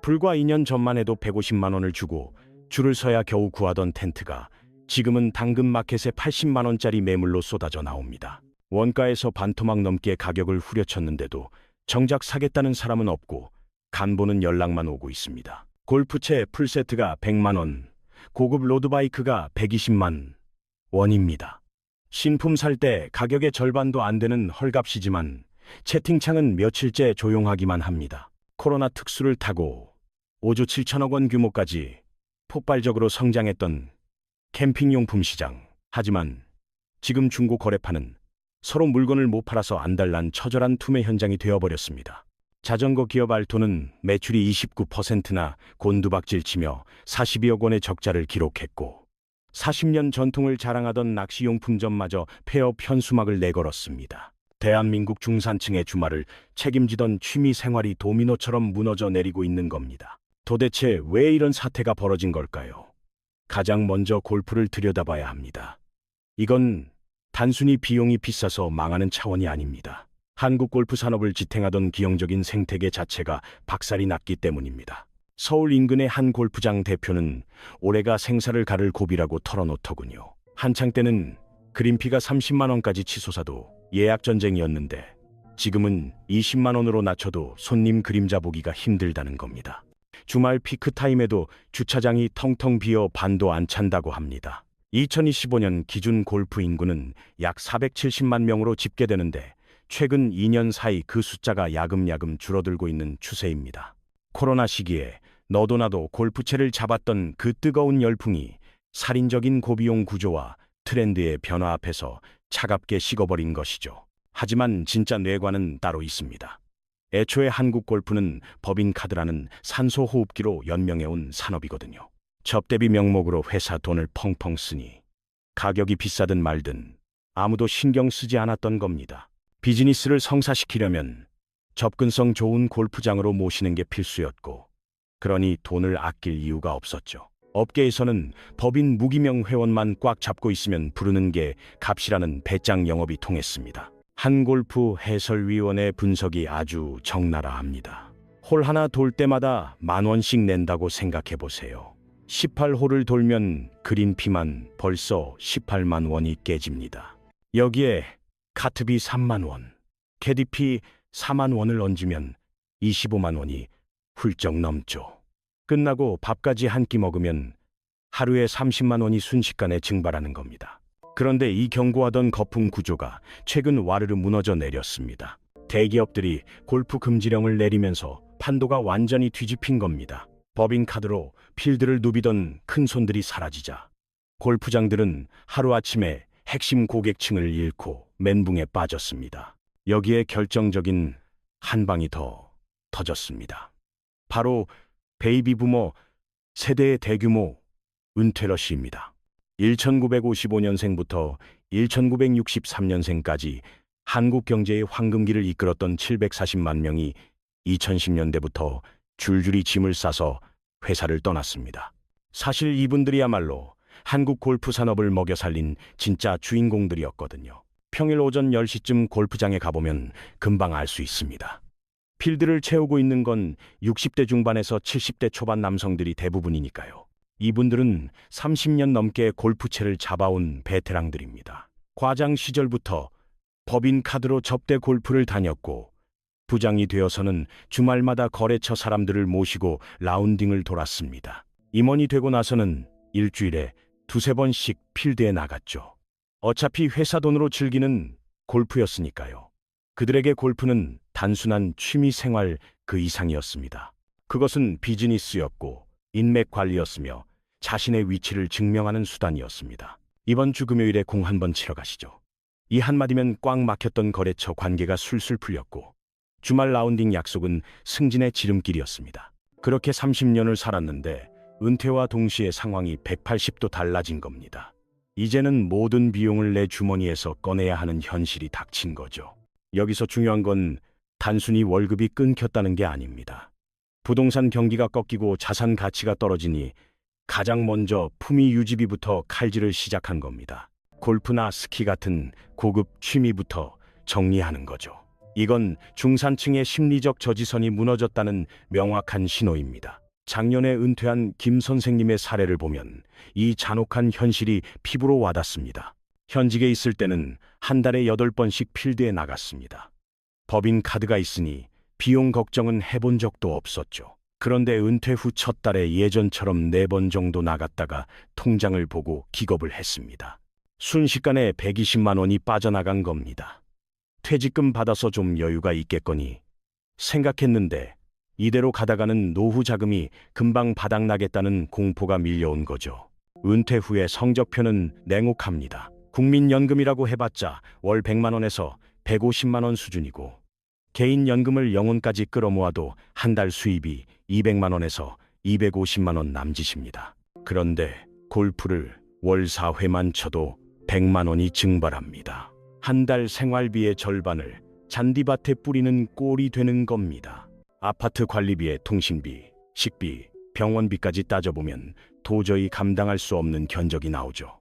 불과 2년 전만 해도 150만 원을 주고 줄을 서야 겨우 구하던 텐트가 지금은 당근마켓에 80만 원짜리 매물로 쏟아져 나옵니다. 원가에서 반토막 넘게 가격을 후려쳤는데도 정작 사겠다는 사람은 없고 간보는 연락만 오고 있습니다. 골프채 풀세트가 100만 원, 고급 로드바이크가 120만 원입니다. 신품 살 때 가격의 절반도 안 되는 헐값이지만 채팅창은 며칠째 조용하기만 합니다. 코로나 특수를 타고 5조 7천억 원 규모까지 폭발적으로 성장했던 캠핑용품 시장. 하지만 지금 중고 거래판은 서로 물건을 못 팔아서 안달난 처절한 투매 현장이 되어버렸습니다. 자전거 기업 알토는 매출이 29%나 곤두박질치며 42억 원의 적자를 기록했고 40년 전통을 자랑하던 낚시용품점마저 폐업 현수막을 내걸었습니다. 대한민국 중산층의 주말을 책임지던 취미 생활이 도미노처럼 무너져 내리고 있는 겁니다. 도대체 왜 이런 사태가 벌어진 걸까요? 가장 먼저 골프를 들여다봐야 합니다. 이건 단순히 비용이 비싸서 망하는 차원이 아닙니다. 한국 골프 산업을 지탱하던 기형적인 생태계 자체가 박살이 났기 때문입니다. 서울 인근의 한 골프장 대표는 올해가 생사를 가를 고비라고 털어놓더군요. 한창 때는 그린피가 30만 원까지 치솟아도 예약 전쟁이었는데 지금은 20만 원으로 낮춰도 손님 그림자 보기가 힘들다는 겁니다. 주말 피크 타임에도 주차장이 텅텅 비어 반도 안 찬다고 합니다. 2025년 기준 골프 인구는 약 470만 명으로 집계되는데 최근 2년 사이 그 숫자가 야금야금 줄어들고 있는 추세입니다. 코로나 시기에 너도 나도 골프채를 잡았던 그 뜨거운 열풍이 살인적인 고비용 구조와 트렌드의 변화 앞에서 차갑게 식어버린 것이죠. 하지만 진짜 뇌관은 따로 있습니다. 애초에 한국 골프는 법인카드라는 산소호흡기로 연명해온 산업이거든요. 접대비 명목으로 회사 돈을 펑펑 쓰니 가격이 비싸든 말든 아무도 신경 쓰지 않았던 겁니다. 비즈니스를 성사시키려면 접근성 좋은 골프장으로 모시는 게 필수였고 그러니 돈을 아낄 이유가 없었죠. 업계에서는 법인 무기명 회원만 꽉 잡고 있으면 부르는 게 값이라는 배짱 영업이 통했습니다. 한골프 해설위원의 분석이 아주 적나라합니다. 홀 하나 돌 때마다 10,000원씩 낸다고 생각해보세요. 18홀을 돌면 그린피만 벌써 18만 원이 깨집니다. 여기에 카트비 3만 원, 캐디피 4만 원을 얹으면 25만 원이 훌쩍 넘죠. 끝나고 밥까지 한 끼 먹으면 하루에 30만 원이 순식간에 증발하는 겁니다. 그런데 이 견고하던 거품 구조가 최근 와르르 무너져 내렸습니다. 대기업들이 골프 금지령을 내리면서 판도가 완전히 뒤집힌 겁니다. 법인카드로 필드를 누비던 큰 손들이 사라지자 골프장들은 하루아침에 핵심 고객층을 잃고 멘붕에 빠졌습니다. 여기에 결정적인 한 방이 더 터졌습니다. 바로 베이비 부머 세대의 대규모 은퇴러시입니다. 1955년생부터 1963년생까지 한국 경제의 황금기를 이끌었던 740만 명이 2010년대부터 줄줄이 짐을 싸서 회사를 떠났습니다. 사실 이분들이야말로 한국 골프 산업을 먹여 살린 진짜 주인공들이었거든요. 평일 오전 10시쯤 골프장에 가보면 금방 알 수 있습니다. 필드를 채우고 있는 건 60대 중반에서 70대 초반 남성들이 대부분이니까요. 이분들은 30년 넘게 골프채를 잡아온 베테랑들입니다. 과장 시절부터 법인카드로 접대 골프를 다녔고 부장이 되어서는 주말마다 거래처 사람들을 모시고 라운딩을 돌았습니다. 임원이 되고 나서는 일주일에 2~3번씩 필드에 나갔죠. 어차피 회사 돈으로 즐기는 골프였으니까요. 그들에게 골프는 단순한 취미 생활 그 이상이었습니다. 그것은 비즈니스였고 인맥 관리였으며 자신의 위치를 증명하는 수단이었습니다. 이번 주 금요일에 공 한번 치러 가시죠. 이 한마디면 꽉 막혔던 거래처 관계가 술술 풀렸고 주말 라운딩 약속은 승진의 지름길이었습니다. 그렇게 30년을 살았는데 은퇴와 동시에 상황이 180도 달라진 겁니다. 이제는 모든 비용을 내 주머니에서 꺼내야 하는 현실이 닥친 거죠. 여기서 중요한 건 단순히 월급이 끊겼다는 게 아닙니다. 부동산 경기가 꺾이고 자산 가치가 떨어지니 가장 먼저 품위 유지비부터 칼질을 시작한 겁니다. 골프나 스키 같은 고급 취미부터 정리하는 거죠. 이건 중산층의 심리적 저지선이 무너졌다는 명확한 신호입니다. 작년에 은퇴한 김 선생님의 사례를 보면 이 잔혹한 현실이 피부로 와닿습니다. 현직에 있을 때는 한 달에 8번씩 필드에 나갔습니다. 법인 카드가 있으니 비용 걱정은 해본 적도 없었죠. 그런데 은퇴 후 첫 달에 예전처럼 4번 정도 나갔다가 통장을 보고 기겁을 했습니다. 순식간에 120만 원이 빠져나간 겁니다. 퇴직금 받아서 좀 여유가 있겠거니 생각했는데 이대로 가다가는 노후 자금이 금방 바닥나겠다는 공포가 밀려온 거죠. 은퇴 후에 성적표는 냉혹합니다. 국민연금이라고 해봤자 월 100만 원에서 150만 원 수준이고 개인연금을 영혼까지 끌어모아도 한 달 수입이 200만 원에서 250만 원 남짓입니다. 그런데 골프를 월 4회만 쳐도 100만 원이 증발합니다. 한 달 생활비의 절반을 잔디밭에 뿌리는 꼴이 되는 겁니다. 아파트 관리비에 통신비, 식비, 병원비까지 따져보면 도저히 감당할 수 없는 견적이 나오죠.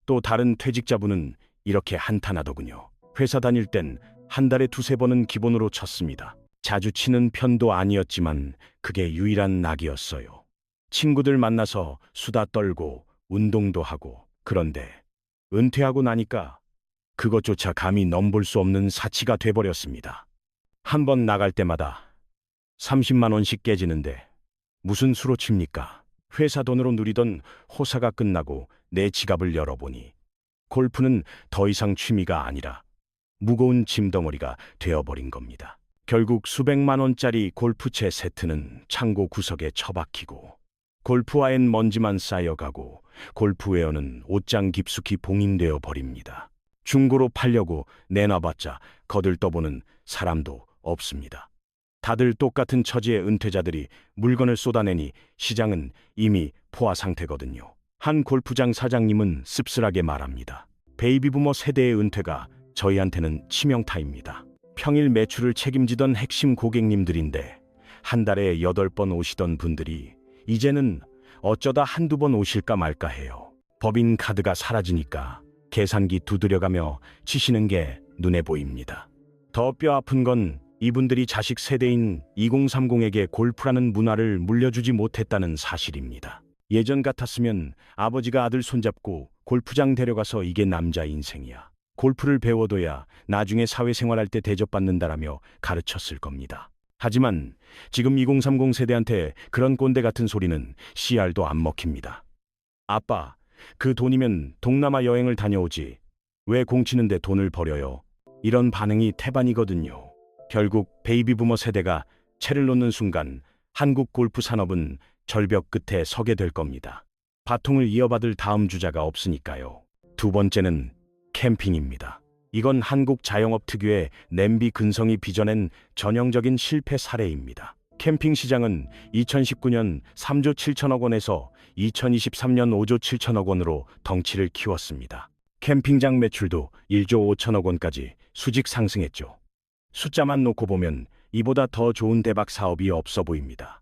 또 다른 퇴직자분은 이렇게 한탄하더군요. 회사 다닐 땐 한 달에 2~3번은 기본으로 쳤습니다. 자주 치는 편도 아니었지만 그게 유일한 낙이었어요. 친구들 만나서 수다 떨고 운동도 하고. 그런데 은퇴하고 나니까 그것조차 감히 넘볼 수 없는 사치가 돼버렸습니다. 한 번 나갈 때마다 30만 원씩 깨지는데 무슨 수로 칩니까? 회사 돈으로 누리던 호사가 끝나고 내 지갑을 열어보니 골프는 더 이상 취미가 아니라 무거운 짐덩어리가 되어버린 겁니다. 결국 수백만 원짜리 골프채 세트는 창고 구석에 처박히고 골프화엔 먼지만 쌓여가고 골프웨어는 옷장 깊숙이 봉인되어 버립니다. 중고로 팔려고 내놔봤자 거들떠보는 사람도 없습니다. 다들 똑같은 처지의 은퇴자들이 물건을 쏟아내니 시장은 이미 포화 상태거든요. 한 골프장 사장님은 씁쓸하게 말합니다. 베이비부머 세대의 은퇴가 저희한테는 치명타입니다. 평일 매출을 책임지던 핵심 고객님들인데 한 달에 8번 오시던 분들이 이제는 어쩌다 한두 번 오실까 말까 해요. 법인 카드가 사라지니까 계산기 두드려가며 치시는 게 눈에 보입니다. 더 뼈 아픈 건 이분들이 자식 세대인 2030에게 골프라는 문화를 물려주지 못했다는 사실입니다. 예전 같았으면 아버지가 아들 손잡고 골프장 데려가서 이게 남자 인생이야, 골프를 배워둬야 나중에 사회생활할 때 대접받는다라며 가르쳤을 겁니다. 하지만 지금 2030 세대한테 그런 꼰대 같은 소리는 씨알도 안 먹힙니다. 아빠, 그 돈이면 동남아 여행을 다녀오지 왜 공치는데 돈을 버려요? 이런 반응이 태반이거든요. 결국 베이비부머 세대가 채를 놓는 순간 한국 골프 산업은 절벽 끝에 서게 될 겁니다. 바통을 이어받을 다음 주자가 없으니까요. 두 번째는 캠핑입니다. 이건 한국 자영업 특유의 냄비 근성이 빚어낸 전형적인 실패 사례입니다. 캠핑 시장은 2019년 3조 7천억 원에서 2023년 5조 7천억 원으로 덩치를 키웠습니다. 캠핑장 매출도 1조 5천억 원까지 수직 상승했죠. 숫자만 놓고 보면 이보다 더 좋은 대박 사업이 없어 보입니다.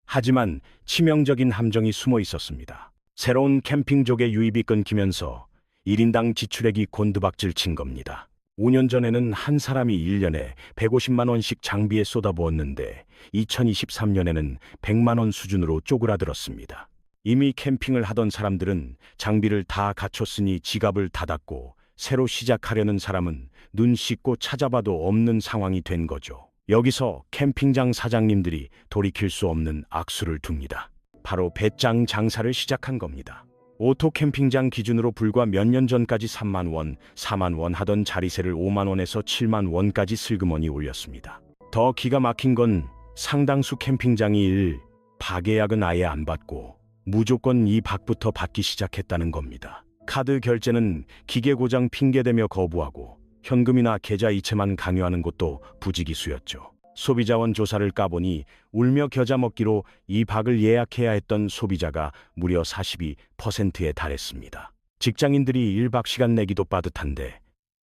하지만 치명적인 함정이 숨어 있었습니다. 새로운 캠핑족의 유입이 끊기면서 1인당 지출액이 곤두박질 친 겁니다. 5년 전에는 한 사람이 1년에 150만 원씩 장비에 쏟아부었는데 2023년에는 100만 원 수준으로 쪼그라들었습니다. 이미 캠핑을 하던 사람들은 장비를 다 갖췄으니 지갑을 닫았고 새로 시작하려는 사람은 눈 씻고 찾아봐도 없는 상황이 된 거죠. 여기서 캠핑장 사장님들이 돌이킬 수 없는 악수를 둡니다. 바로 배짱 장사를 시작한 겁니다. 오토 캠핑장 기준으로 불과 몇 년 전까지 3만 원, 4만 원 하던 자리세를 5만 원에서 7만 원까지 슬그머니 올렸습니다. 더 기가 막힌 건 상당수 캠핑장이 박예약은 아예 안 받고 무조건 2박부터 받기 시작했다는 겁니다. 카드 결제는 기계 고장 핑계대며 거부하고 현금이나 계좌 이체만 강요하는 곳도 부지기수였죠. 소비자원 조사를 까보니 울며 겨자 먹기로 2박을 예약해야 했던 소비자가 무려 42%에 달했습니다. 직장인들이 1박 시간 내기도 빠듯한데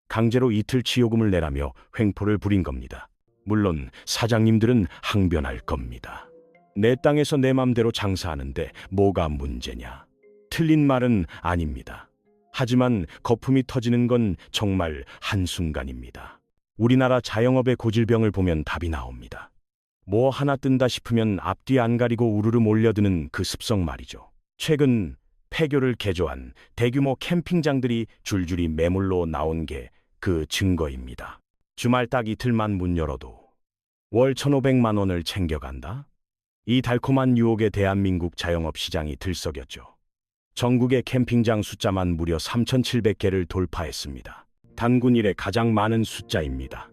강제로 이틀 치요금을 내라며 횡포를 부린 겁니다. 물론 사장님들은 항변할 겁니다. 내 땅에서 내 맘대로 장사하는데 뭐가 문제냐? 틀린 말은 아닙니다. 하지만 거품이 터지는 건 정말 한순간입니다. 우리나라 자영업의 고질병을 보면 답이 나옵니다. 뭐 하나 뜬다 싶으면 앞뒤 안 가리고 우르르 몰려드는 그 습성 말이죠. 최근 폐교를 개조한 대규모 캠핑장들이 줄줄이 매물로 나온 게 그 증거입니다. 주말 딱 이틀만 문 열어도 월 1,500만 원을 챙겨간다? 이 달콤한 유혹에 대한민국 자영업 시장이 들썩였죠. 전국의 캠핑장 숫자만 무려 3,700개를 돌파했습니다. 단군 이래 가장 많은 숫자입니다.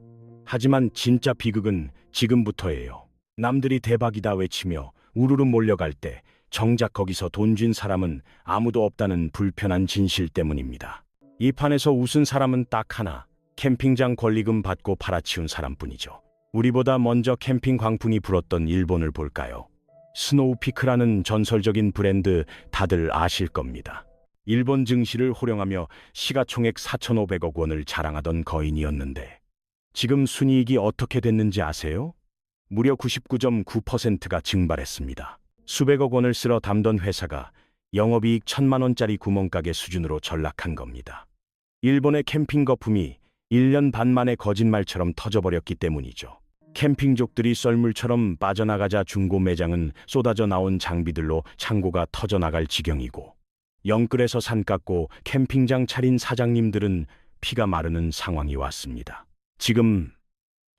하지만 진짜 비극은 지금부터예요. 남들이 대박이다 외치며 우르르 몰려갈 때 정작 거기서 돈 쥔 사람은 아무도 없다는 불편한 진실 때문입니다. 이 판에서 웃은 사람은 딱 하나, 캠핑장 권리금 받고 팔아치운 사람뿐이죠. 우리보다 먼저 캠핑 광풍이 불었던 일본을 볼까요? 스노우피크라는 전설적인 브랜드 다들 아실 겁니다. 일본 증시를 호령하며 시가총액 4,500억 원을 자랑하던 거인이었는데 지금 순이익이 어떻게 됐는지 아세요? 무려 99.9%가 증발했습니다. 수백억 원을 쓸어 담던 회사가 영업이익 1,000만 원짜리 구멍가게 수준으로 전락한 겁니다. 일본의 캠핑 거품이 1년 반 만에 거짓말처럼 터져버렸기 때문이죠. 캠핑족들이 썰물처럼 빠져나가자 중고 매장은 쏟아져 나온 장비들로 창고가 터져나갈 지경이고 영끌에서 산 깎고 캠핑장 차린 사장님들은 피가 마르는 상황이 왔습니다. 지금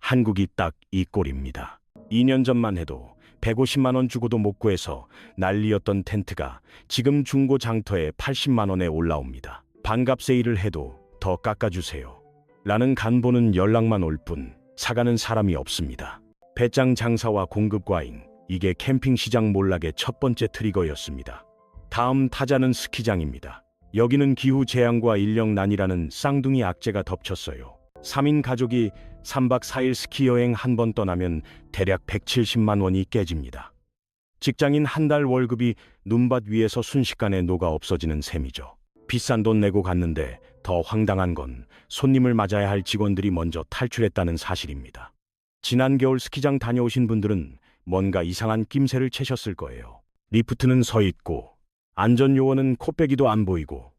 한국이 딱 이 꼴입니다. 2년 전만 해도 150만 원 주고도 못 구해서 난리였던 텐트가 지금 중고 장터에 80만 원에 올라옵니다. 반값 세일을 해도 더 깎아주세요. 라는 간보는 연락만 올 뿐 사가는 사람이 없습니다. 배짱 장사와 공급 과잉, 이게 캠핑 시장 몰락의 첫 번째 트리거였습니다. 다음 타자는 스키장입니다. 여기는 기후 재앙과 인력난이라는 쌍둥이 악재가 덮쳤어요. 3인 가족이 3박 4일 스키 여행 한 번 떠나면 대략 170만 원이 깨집니다. 직장인 한 달 월급이 눈밭 위에서 순식간에 녹아 없어지는 셈이죠. 비싼 돈 내고 갔는데 더 황당한 건 손님을 맞아야 할 직원들이 먼저 탈출했다는 사실입니다. 지난 겨울 스키장 다녀오신 분들은 뭔가 이상한 낌새를 채셨을 거예요. 리프트는 서 있고 안전요원은 코빼기도 안 보이고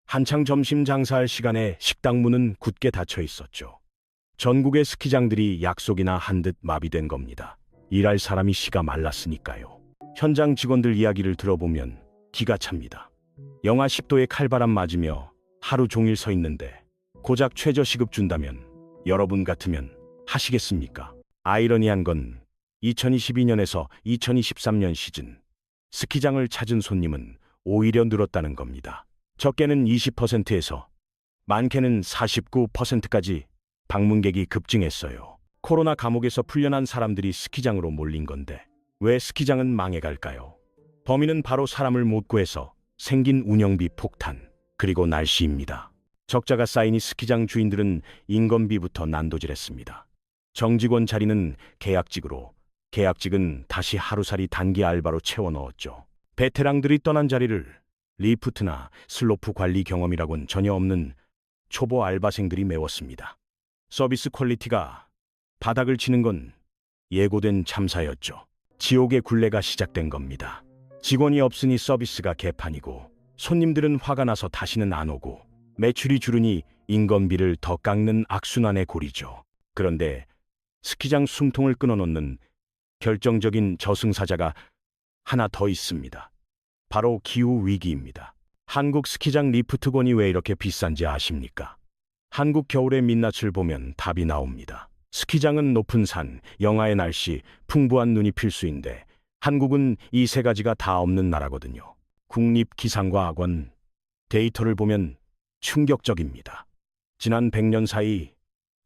한창 점심 장사할 시간에 식당 문은 굳게 닫혀 있었죠. 전국의 스키장들이 약속이나 한 듯 마비된 겁니다. 일할 사람이 씨가 말랐으니까요. 현장 직원들 이야기를 들어보면 기가 찹니다. 영하 10도의 칼바람 맞으며 하루 종일 서 있는데 고작 최저 시급 준다면 여러분 같으면 하시겠습니까? 아이러니한 건 2022년에서 2023년 시즌 스키장을 찾은 손님은 오히려 늘었다는 겁니다. 적게는 20%에서 많게는 49%까지 방문객이 급증했어요. 코로나 감옥에서 풀려난 사람들이 스키장으로 몰린 건데 왜 스키장은 망해갈까요? 범인은 바로 사람을 못 구해서 생긴 운영비 폭탄, 그리고 날씨입니다. 적자가 쌓이니 스키장 주인들은 인건비부터 난도질했습니다. 정직원 자리는 계약직으로, 계약직은 다시 하루살이 단기 알바로 채워 넣었죠. 베테랑들이 떠난 자리를 리프트나 슬로프 관리 경험이라곤 전혀 없는 초보 알바생들이 메웠습니다. 서비스 퀄리티가 바닥을 치는 건 예고된 참사였죠. 지옥의 굴레가 시작된 겁니다. 직원이 없으니 서비스가 개판이고 손님들은 화가 나서 다시는 안 오고 매출이 줄으니 인건비를 더 깎는 악순환의 고리죠. 그런데 스키장 숨통을 끊어놓는 결정적인 저승사자가 하나 더 있습니다. 바로 기후위기입니다. 한국 스키장 리프트권이 왜 이렇게 비싼지 아십니까? 한국 겨울의 민낯을 보면 답이 나옵니다. 스키장은 높은 산, 영하의 날씨, 풍부한 눈이 필수인데 한국은 이 세 가지가 다 없는 나라거든요. 국립기상과학원 데이터를 보면 충격적입니다. 지난 100년 사이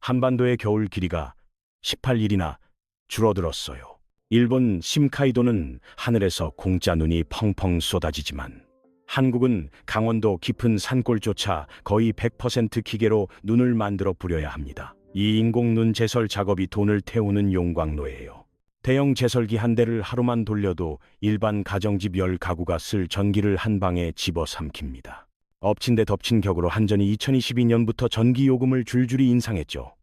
한반도의 겨울 길이가 18일이나 줄어들었어요. 일본 심카이도는 하늘에서 공짜 눈이 펑펑 쏟아지지만 한국은 강원도 깊은 산골조차 거의 100% 기계로 눈을 만들어 뿌려야 합니다. 이 인공눈 제설 작업이 돈을 태우는 용광로예요. 대형 제설기 한 대를 하루만 돌려도 일반 가정집 10가구가 쓸 전기를 한 방에 집어삼킵니다. 엎친 데 덮친 격으로 한전이 2022년부터 전기 요금을 줄줄이 인상했죠.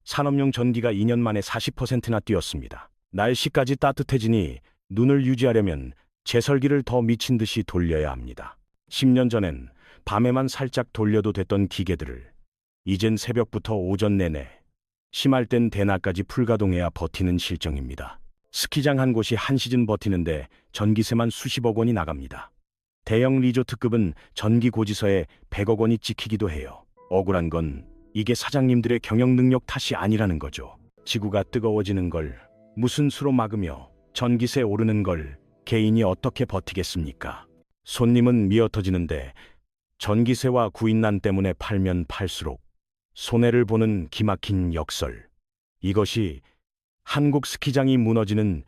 산업용 전기가 2년 만에 40%나 뛰었습니다. 날씨까지 따뜻해지니 눈을 유지하려면 제설기를 더 미친 듯이 돌려야 합니다. 10년 전엔 밤에만 살짝 돌려도 됐던 기계들을 이젠 새벽부터 오전 내내 심할 땐 대낮까지 풀가동해야 버티는 실정입니다. 스키장 한 곳이 한 시즌 버티는데 전기세만 수십억 원이 나갑니다. 대형 리조트급은 전기 고지서에 100억 원이 찍히기도 해요. 억울한 건 이게 사장님들의 경영 능력 탓이 아니라는 거죠. 지구가 뜨거워지는 걸 무슨 수로 막으며 전기세 오르는 걸 개인이 어떻게 버티겠습니까? 손님은 미어터지는데 전기세와 구인난 때문에 팔면 팔수록 손해를 보는 기막힌 역설. 이것이 한국 스키장이 무너지는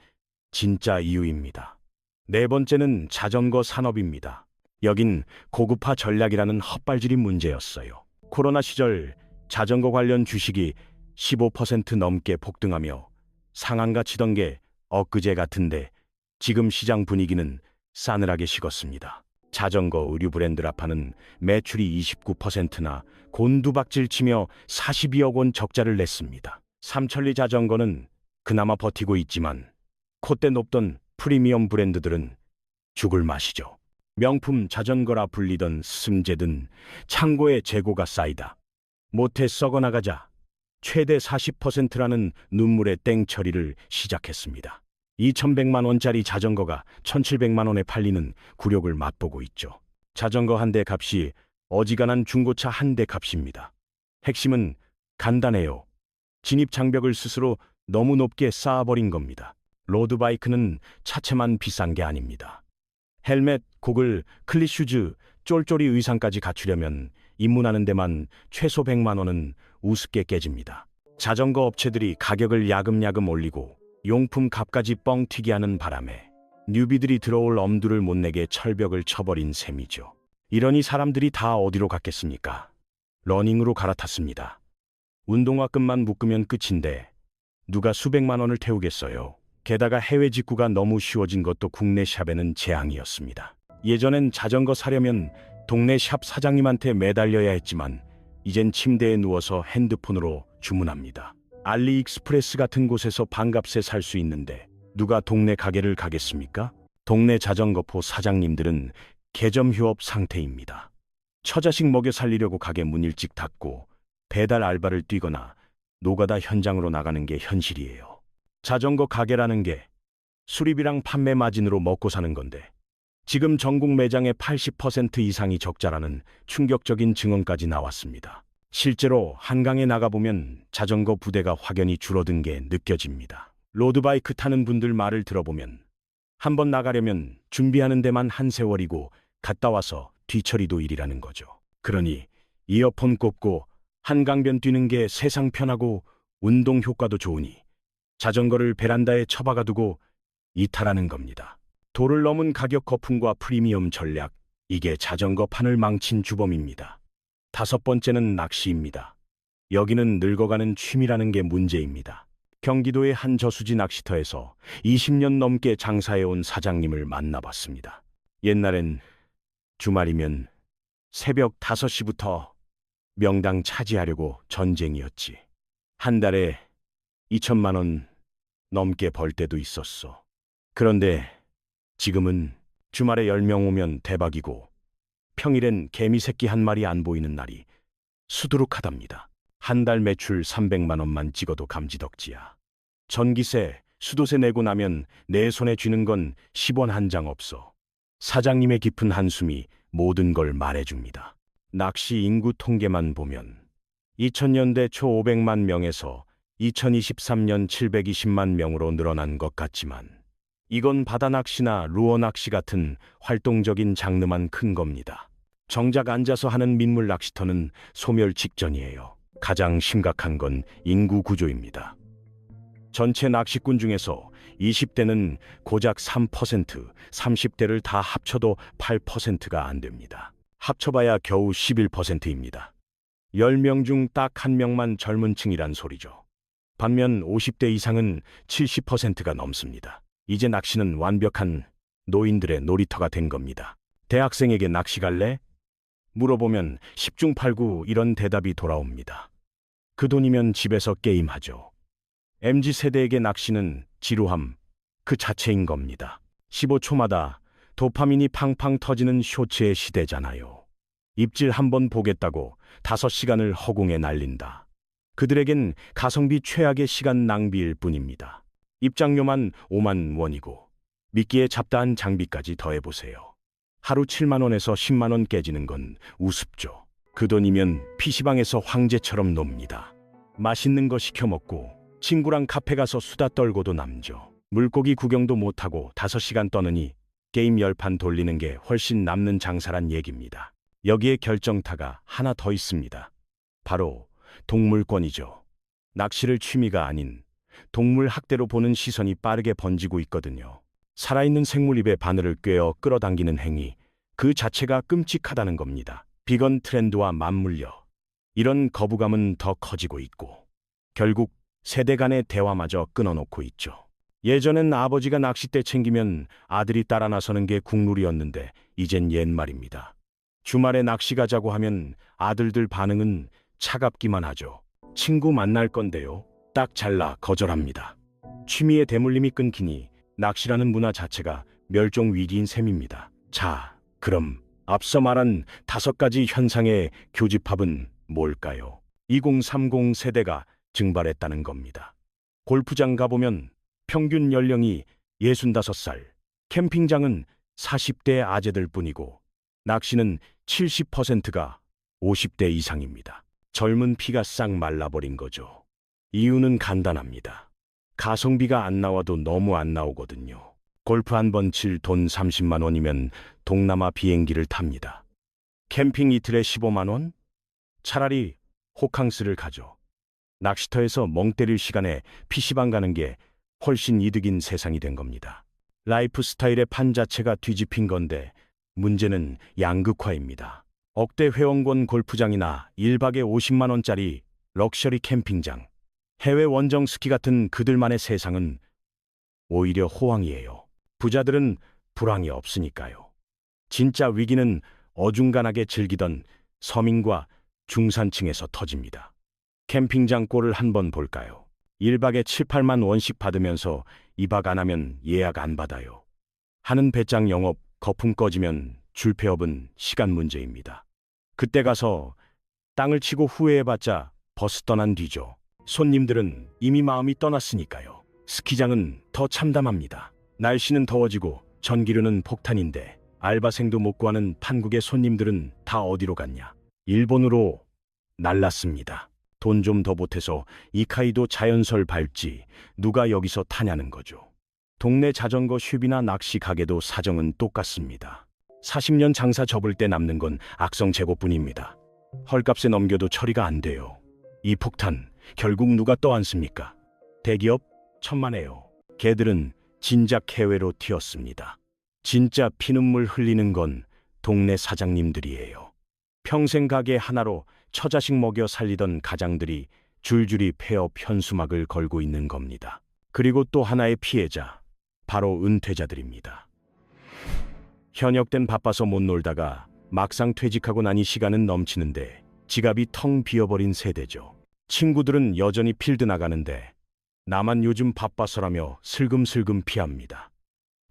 진짜 이유입니다. 네 번째는 자전거 산업입니다. 여긴 고급화 전략이라는 헛발질이 문제였어요. 코로나 시절 자전거 관련 주식이 15% 넘게 폭등하며 상한가 치던 게 엊그제 같은데 지금 시장 분위기는 싸늘하게 식었습니다. 자전거 의류 브랜드 라파는 매출이 29%나 곤두박질 치며 42억 원 적자를 냈습니다. 삼천리 자전거는 그나마 버티고 있지만 콧대 높던 프리미엄 브랜드들은 죽을 맛이죠. 명품 자전거라 불리던 스승제든 창고에 재고가 쌓이다 못해 썩어나가자 최대 40%라는 눈물의 땡처리를 시작했습니다. 2,100만 원짜리 자전거가 1,700만 원에 팔리는 굴욕을 맛보고 있죠. 자전거 한 대 값이 어지간한 중고차 한 대 값입니다. 핵심은 간단해요. 진입 장벽을 스스로 너무 높게 쌓아버린 겁니다. 로드바이크는 차체만 비싼 게 아닙니다. 헬멧, 고글, 클릿슈즈, 쫄쫄이 의상까지 갖추려면 입문하는 데만 최소 100만 원은 우습게 깨집니다. 자전거 업체들이 가격을 야금야금 올리고 용품 값까지 뻥튀기 하는 바람에 뉴비들이 들어올 엄두를 못 내게 철벽을 쳐버린 셈이죠. 이러니 사람들이 다 어디로 갔겠습니까? 러닝으로 갈아탔습니다. 운동화끈만 묶으면 끝인데 누가 수백만 원을 태우겠어요. 게다가 해외 직구가 너무 쉬워진 것도 국내 샵에는 재앙이었습니다. 예전엔 자전거 사려면 동네 샵 사장님한테 매달려야 했지만 이젠 침대에 누워서 핸드폰으로 주문합니다. 알리익스프레스 같은 곳에서 반값에 살 수 있는데 누가 동네 가게를 가겠습니까? 동네 자전거포 사장님들은 개점 휴업 상태입니다. 처자식 먹여 살리려고 가게 문 일찍 닫고 배달 알바를 뛰거나 노가다 현장으로 나가는 게 현실이에요. 자전거 가게라는 게 수리비랑 판매 마진으로 먹고 사는 건데 지금 전국 매장의 80% 이상이 적자라는 충격적인 증언까지 나왔습니다. 실제로 한강에 나가보면 자전거 부대가 확연히 줄어든 게 느껴집니다. 로드바이크 타는 분들 말을 들어보면 한번 나가려면 준비하는 데만 한 세월이고 갔다 와서 뒤처리도 일이라는 거죠. 그러니 이어폰 꽂고 한강변 뛰는 게 세상 편하고 운동 효과도 좋으니 자전거를 베란다에 처박아두고 이탈하는 겁니다. 도를 넘은 가격 거품과 프리미엄 전략, 이게 자전거 판을 망친 주범입니다. 다섯 번째는 낚시입니다. 여기는 늙어가는 취미라는 게 문제입니다. 경기도의 한 저수지 낚시터에서 20년 넘게 장사해온 사장님을 만나봤습니다. 옛날엔 주말이면 새벽 5시부터 명당 차지하려고 전쟁이었지. 한 달에 2천만 원 넘게 벌 때도 있었어. 그런데 지금은 주말에 10명 오면 대박이고 평일엔 개미 새끼 한 마리 안 보이는 날이 수두룩하답니다. 한 달 매출 300만 원만 찍어도 감지덕지야. 전기세, 수도세 내고 나면 내 손에 쥐는 건 10원 한 장 없어. 사장님의 깊은 한숨이 모든 걸 말해줍니다. 낚시 인구 통계만 보면 2000년대 초 500만 명에서 2023년 720만 명으로 늘어난 것 같지만 이건 바다낚시나 루어낚시 같은 활동적인 장르만 큰 겁니다. 정작 앉아서 하는 민물 낚시터는 소멸 직전이에요. 가장 심각한 건 인구 구조입니다. 전체 낚시꾼 중에서 20대는 고작 3%, 30대를 다 합쳐도 8%가 안 됩니다. 합쳐봐야 겨우 11%입니다. 10명 중 딱 한 명만 젊은 층이란 소리죠. 반면 50대 이상은 70%가 넘습니다. 이제 낚시는 완벽한 노인들의 놀이터가 된 겁니다. 대학생에게 낚시 갈래? 물어보면 10중 8구 이런 대답이 돌아옵니다. 그 돈이면 집에서 게임하죠. MZ세대에게 낚시는 지루함 그 자체인 겁니다. 15초마다 도파민이 팡팡 터지는 쇼츠의 시대잖아요. 입질 한번 보겠다고 5시간을 허공에 날린다. 그들에겐 가성비 최악의 시간 낭비일 뿐입니다. 입장료만 5만 원이고 미끼에 잡다한 장비까지 더해보세요. 하루 7만 원에서 10만 원 깨지는 건 우습죠. 그 돈이면 PC방에서 황제처럼 놉니다. 맛있는 거 시켜 먹고 친구랑 카페 가서 수다 떨고도 남죠. 물고기 구경도 못하고 5시간 떠느니 게임 10판 돌리는 게 훨씬 남는 장사란 얘기입니다. 여기에 결정타가 하나 더 있습니다. 바로 동물권이죠. 낚시를 취미가 아닌 동물 학대로 보는 시선이 빠르게 번지고 있거든요. 살아있는 생물 입에 바늘을 꿰어 끌어당기는 행위, 그 자체가 끔찍하다는 겁니다. 비건 트렌드와 맞물려 이런 거부감은 더 커지고 있고 결국 세대 간의 대화마저 끊어놓고 있죠. 예전엔 아버지가 낚싯대 챙기면 아들이 따라 나서는 게 국룰이었는데 이젠 옛말입니다. 주말에 낚시 가자고 하면 아들들 반응은 차갑기만 하죠. 친구 만날 건데요. 딱 잘라 거절합니다. 취미의 대물림이 끊기니 낚시라는 문화 자체가 멸종 위기인 셈입니다. 자, 그럼 앞서 말한 5가지 현상의 교집합은 뭘까요? 2030 세대가 증발했다는 겁니다. 골프장 가보면 평균 연령이 65살, 캠핑장은 40대 아재들 뿐이고 낚시는 70%가 50대 이상입니다. 젊은 피가 싹 말라버린 거죠. 이유는 간단합니다. 가성비가 안 나와도 너무 안 나오거든요. 골프 한 번 칠 돈 30만 원이면 동남아 비행기를 탑니다. 캠핑 이틀에 15만 원? 차라리 호캉스를 가죠. 낚시터에서 멍 때릴 시간에 PC방 가는 게 훨씬 이득인 세상이 된 겁니다. 라이프 스타일의 판 자체가 뒤집힌 건데 문제는 양극화입니다. 억대 회원권 골프장이나 1박에 50만 원짜리 럭셔리 캠핑장, 해외 원정 스키 같은 그들만의 세상은 오히려 호황이에요. 부자들은 불황이 없으니까요. 진짜 위기는 어중간하게 즐기던 서민과 중산층에서 터집니다. 캠핑장 꼴을 한번 볼까요? 1박에 7, 8만 원씩 받으면서 2박 안 하면 예약 안 받아요. 하는 배짱 영업, 거품 꺼지면 줄폐업은 시간 문제입니다. 그때 가서 땅을 치고 후회해봤자 버스 떠난 뒤죠. 손님들은 이미 마음이 떠났으니까요. 스키장은 더 참담합니다. 날씨는 더워지고 전기료는 폭탄인데 알바생도 못 구하는 판국의 손님들은 다 어디로 갔냐? 일본으로 날랐습니다. 돈 좀 더 보태서 이카이도 자연설 밟지 누가 여기서 타냐는 거죠. 동네 자전거 숍이나 낚시 가게도 사정은 똑같습니다. 40년 장사 접을 때 남는 건 악성 재고뿐입니다. 헐값에 넘겨도 처리가 안 돼요. 이 폭탄 결국 누가 떠안습니까? 대기업? 천만에요. 걔들은 진작 해외로 튀었습니다. 진짜 피눈물 흘리는 건 동네 사장님들이에요. 평생 가게 하나로 처자식 먹여 살리던 가장들이 줄줄이 폐업 현수막을 걸고 있는 겁니다. 그리고 또 하나의 피해자, 바로 은퇴자들입니다. 현역 땐 바빠서 못 놀다가 막상 퇴직하고 나니 시간은 넘치는데 지갑이 텅 비어버린 세대죠. 친구들은 여전히 필드 나가는데 나만 요즘 바빠서라며 슬금슬금 피합니다.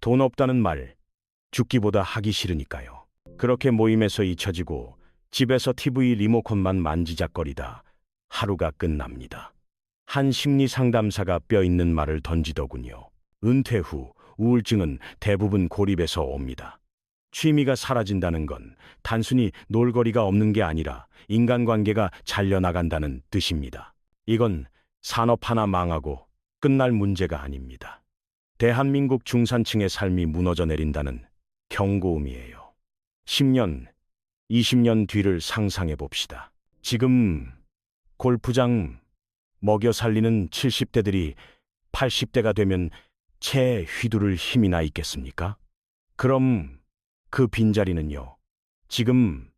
돈 없다는 말, 죽기보다 하기 싫으니까요. 그렇게 모임에서 잊혀지고 집에서 TV 리모컨만 만지작거리다 하루가 끝납니다. 한 심리 상담사가 뼈있는 말을 던지더군요. 은퇴 후 우울증은 대부분 고립에서 옵니다. 취미가 사라진다는 건 단순히 놀거리가 없는 게 아니라 인간관계가 잘려나간다는 뜻입니다. 이건 산업 하나 망하고 끝날 문제가 아닙니다. 대한민국 중산층의 삶이 무너져 내린다는 경고음이에요. 10년, 20년 뒤를 상상해 봅시다. 지금 골프장 먹여 살리는 70대들이 80대가 되면 채 휘두를 힘이나 있겠습니까? 그럼 그 빈자리는요. 지금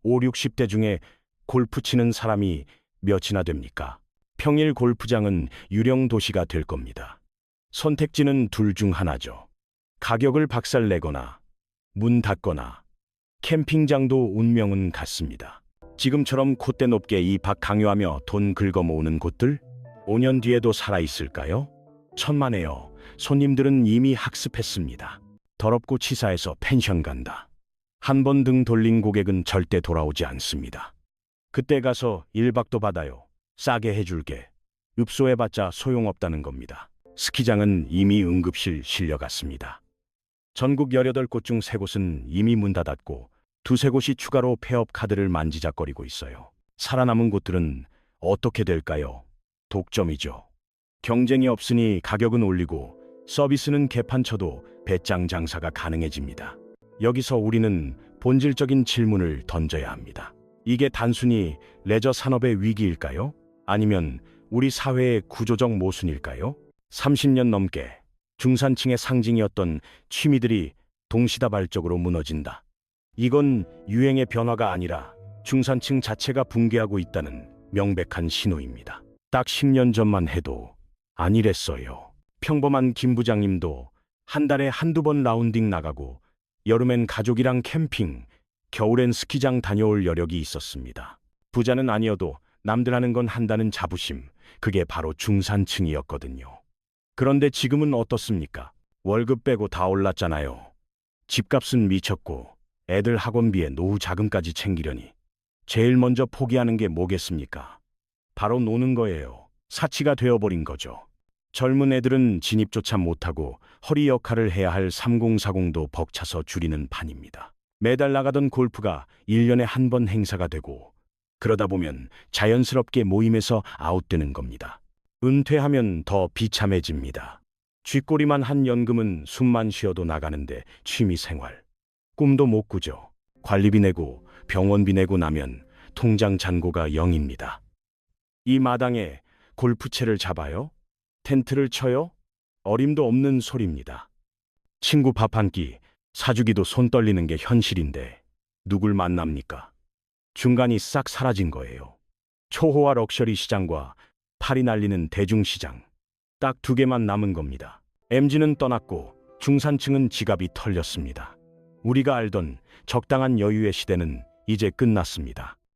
5, 60대 중에 골프 치는 사람이 몇이나 됩니까? 평일 골프장은 유령 도시가 될 겁니다. 선택지는 둘 중 하나죠. 가격을 박살내거나 문 닫거나. 캠핑장도 운명은 같습니다. 지금처럼 콧대 높게 입학 강요하며 돈 긁어 모으는 곳들? 5년 뒤에도 살아있을까요? 천만에요. 손님들은 이미 학습했습니다. 더럽고 치사해서 펜션 간다. 한 번 등 돌린 고객은 절대 돌아오지 않습니다. 그때 가서 1박도 받아요. 싸게 해줄게. 읍소해봤자 소용없다는 겁니다. 스키장은 이미 응급실 실려갔습니다. 전국 18곳 중 3곳은 이미 문 닫았고 두세 곳이 추가로 폐업 카드를 만지작거리고 있어요. 살아남은 곳들은 어떻게 될까요? 독점이죠. 경쟁이 없으니 가격은 올리고 서비스는 개판 쳐도 배짱 장사가 가능해집니다. 여기서 우리는 본질적인 질문을 던져야 합니다. 이게 단순히 레저 산업의 위기일까요? 아니면 우리 사회의 구조적 모순일까요? 30년 넘게 중산층의 상징이었던 취미들이 동시다발적으로 무너진다. 이건 유행의 변화가 아니라 중산층 자체가 붕괴하고 있다는 명백한 신호입니다. 딱 10년 전만 해도 아니랬어요. 평범한 김 부장님도 한 달에 한두 번 라운딩 나가고 여름엔 가족이랑 캠핑, 겨울엔 스키장 다녀올 여력이 있었습니다. 부자는 아니어도 남들 하는 건 한다는 자부심, 그게 바로 중산층이었거든요. 그런데 지금은 어떻습니까? 월급 빼고 다 올랐잖아요. 집값은 미쳤고 애들 학원비에 노후 자금까지 챙기려니 제일 먼저 포기하는 게 뭐겠습니까? 바로 노는 거예요. 사치가 되어버린 거죠. 젊은 애들은 진입조차 못하고 허리 역할을 해야 할 3040도 벅차서 줄이는 판입니다. 매달 나가던 골프가 1년에 한 번 행사가 되고 그러다 보면 자연스럽게 모임에서 아웃되는 겁니다. 은퇴하면 더 비참해집니다. 쥐꼬리만 한 연금은 숨만 쉬어도 나가는데 취미생활, 꿈도 못 꾸죠. 관리비 내고 병원비 내고 나면 통장 잔고가 0입니다. 이 마당에 골프채를 잡아요? 텐트를 쳐요? 어림도 없는 소리입니다. 친구 밥 한 끼 사주기도 손 떨리는 게 현실인데 누굴 만납니까? 중간이 싹 사라진 거예요. 초호화 럭셔리 시장과 팔이 날리는 대중시장. 딱 2개만 남은 겁니다. MZ는 떠났고 중산층은 지갑이 털렸습니다. 우리가 알던 적당한 여유의 시대는 이제 끝났습니다.